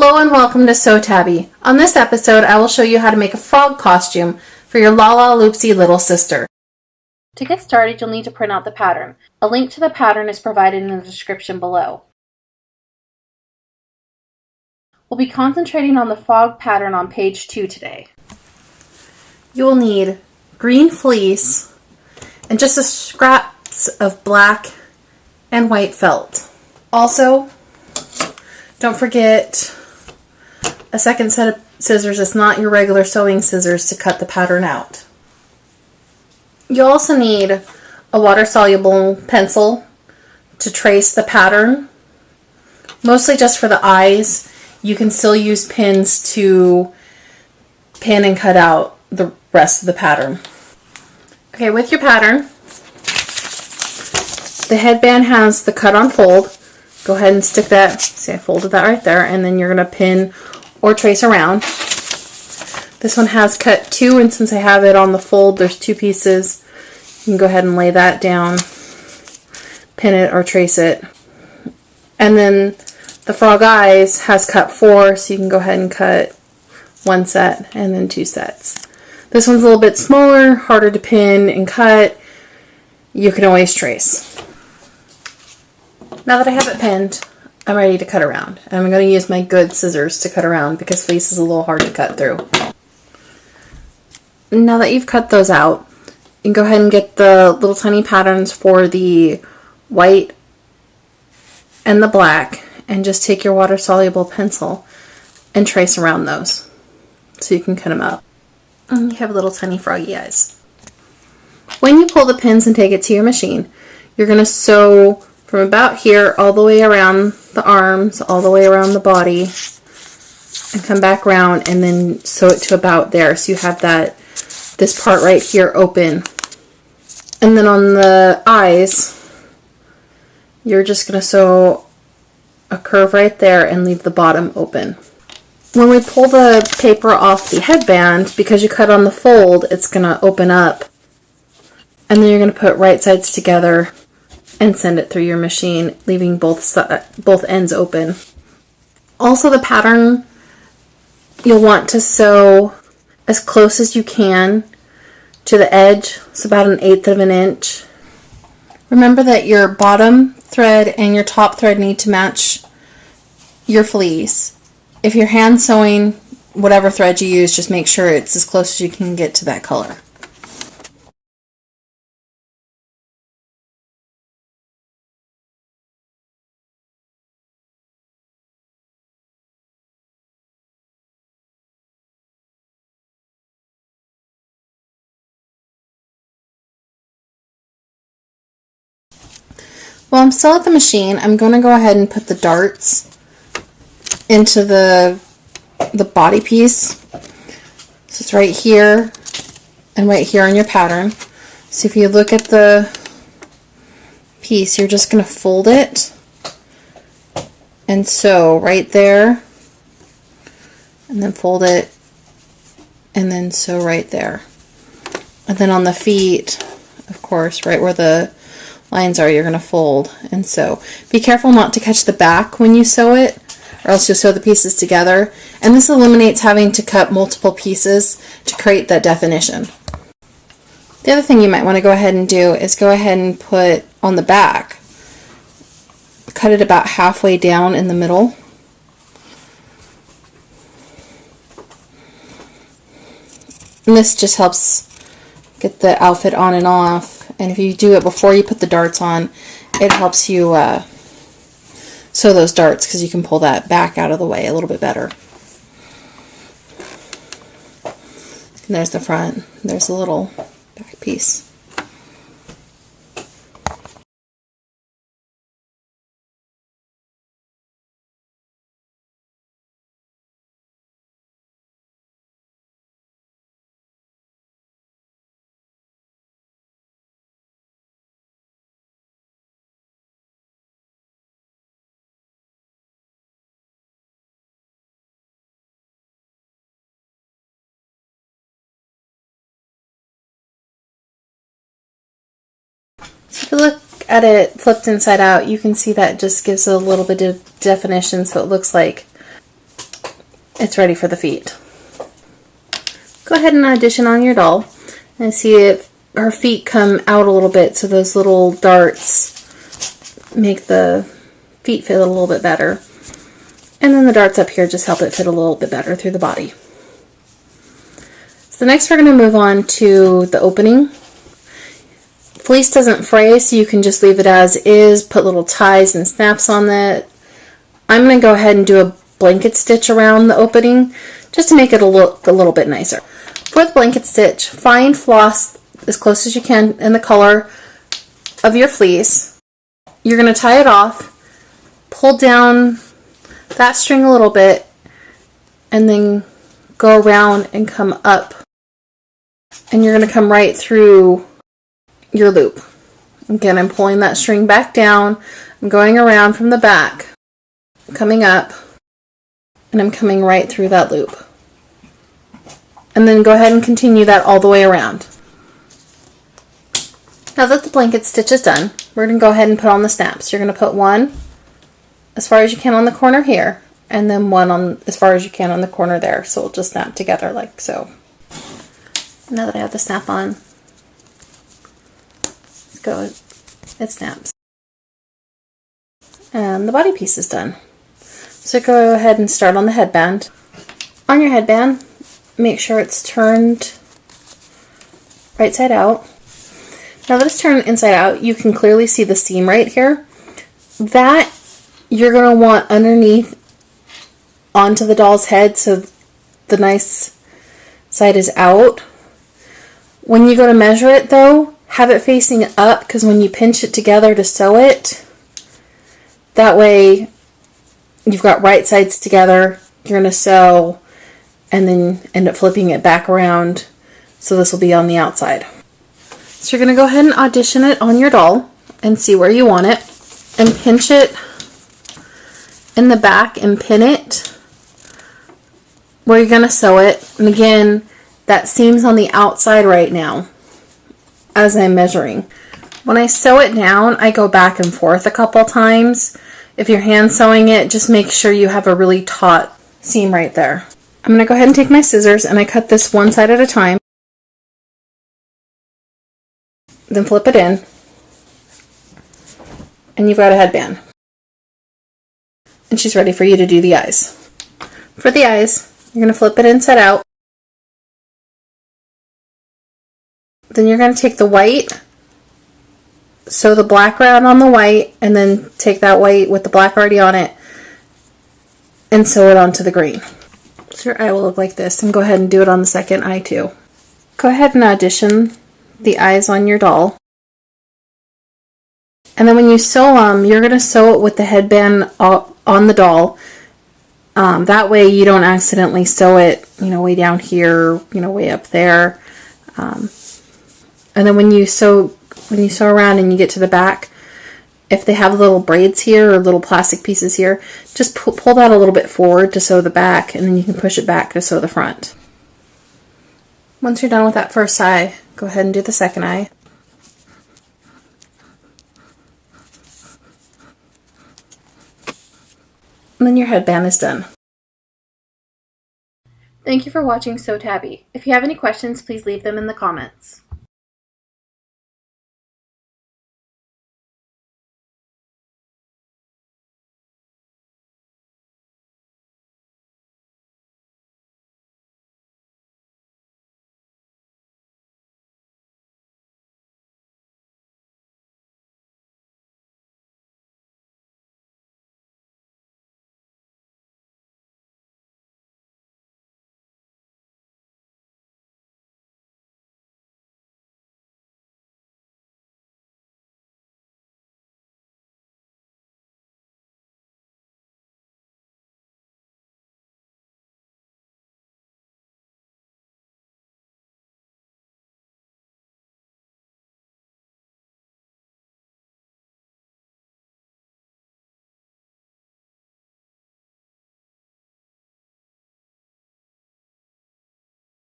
Hello and welcome to Sew Tabby. On this episode, I will show you how to make a frog costume for your Lalaloopsy little sister. To get started, you'll need to print out the pattern. A link to the pattern is provided in the description below. We'll be concentrating on the frog pattern on page 2 today. You will need green fleece and just a scraps of black and white felt. Also, don't forget a second set of scissors. It's not your regular sewing scissors to cut the pattern out. You'll also need a water-soluble pencil to trace the pattern, mostly just for the eyes. You can still use pins to pin and cut out the rest of the pattern. Okay, with your pattern, the headband has the cut on fold. Go ahead and stick that, see I folded that right there, and then you're going to pin or trace around. This one has cut 2, and since I have it on the fold, there's 2 pieces. You can go ahead and lay that down, pin it or trace it. And then the frog eyes has cut 4, so you can go ahead and cut 1 set and then 2 sets. This one's a little bit smaller, harder to pin and cut. You can always trace. Now that I have it pinned, I'm ready to cut around. I'm going to use my good scissors to cut around because fleece is a little hard to cut through. Now that you've cut those out, you can go ahead and get the little tiny patterns for the white and the black and just take your water-soluble pencil and trace around those so you can cut them out. And you have little tiny froggy eyes. When you pull the pins and take it to your machine, you're going to sew from about here all the way around the arms, all the way around the body, and come back around and then sew it to about there. So you have this part right here open. And then on the eyes, you're just going to sew a curve right there and leave the bottom open. When we pull the paper off the headband, because you cut on the fold, it's going to open up. And then you're going to put right sides together and send it through your machine, leaving both ends open. Also, the pattern, you'll want to sew as close as you can to the edge, so about 1/8 of an inch. Remember that your bottom thread and your top thread need to match your fleece. If you're hand sewing, whatever thread you use, just make sure it's as close as you can get to that color. While I'm still at the machine, I'm going to go ahead and put the darts into the body piece. So it's right here and right here on your pattern. So if you look at the piece, you're just going to fold it and sew right there, and then fold it and then sew right there. And then on the feet, of course, right where the lines are, you're going to fold and sew. Be careful not to catch the back when you sew it, or else you'll sew the pieces together. And this eliminates having to cut multiple pieces to create that definition. The other thing you might want to go ahead and do is go ahead and put on the back, cut it about halfway down in the middle. And this just helps get the outfit on and off. And if you do it before you put the darts on, it helps you sew those darts because you can pull that back out of the way a little bit better. And there's the front. There's a little back piece. So if you look at it flipped inside out, you can see that just gives it a little bit of definition, so it looks like it's ready for the feet. Go ahead and audition on your doll and see if her feet come out a little bit, so those little darts make the feet fit a little bit better. And then the darts up here just help it fit a little bit better through the body. So next we're going to move on to the opening. Fleece doesn't fray, so you can just leave it as is, put little ties and snaps on it. I'm going to go ahead and do a blanket stitch around the opening just to make it look a little bit nicer. For the blanket stitch, find floss as close as you can in the color of your fleece. You're going to tie it off, pull down that string a little bit, and then go around and come up. And you're going to come right through your loop. Again, I'm pulling that string back down, I'm going around from the back, coming up, and I'm coming right through that loop. And then go ahead and continue that all the way around. Now that the blanket stitch is done, we're going to go ahead and put on the snaps. You're going to put one as far as you can on the corner here, and then one on as far as you can on the corner there, so it'll just snap together like so. Now that I have the snap on, let's go, it snaps. And the body piece is done. So go ahead and start on the headband. On your headband, make sure it's turned right side out. Now that it's turned inside out, you can clearly see the seam right here. That you're going to want underneath onto the doll's head so the nice side is out. When you go to measure it though, have it facing up, because when you pinch it together to sew it, that way you've got right sides together, you're going to sew and then end up flipping it back around, so this will be on the outside. So you're going to go ahead and audition it on your doll and see where you want it, and pinch it in the back and pin it where you're going to sew it. And again, that seam's on the outside right now as I'm measuring. When I sew it down, I go back and forth a couple times. If you're hand sewing it, just make sure you have a really taut seam right there. I'm going to go ahead and take my scissors and I cut this one side at a time. Then flip it in. And you've got a headband. And she's ready for you to do the eyes. For the eyes, you're going to flip it inside out. Then you're going to take the white, sew the black around on the white, and then take that white with the black already on it and sew it onto the green. So your eye will look like this, and go ahead and do it on the second eye too. Go ahead and audition the eyes on your doll. And then when you sew them, you're going to sew it with the headband on the doll. That way you don't accidentally sew it, way down here, way up there. And then when you sew around and you get to the back, if they have little braids here or little plastic pieces here, just pull that a little bit forward to sew the back, and then you can push it back to sew the front. Once you're done with that first eye, go ahead and do the second eye. And then your headband is done. Thank you for watching Sew Tabby. If you have any questions, please leave them in the comments.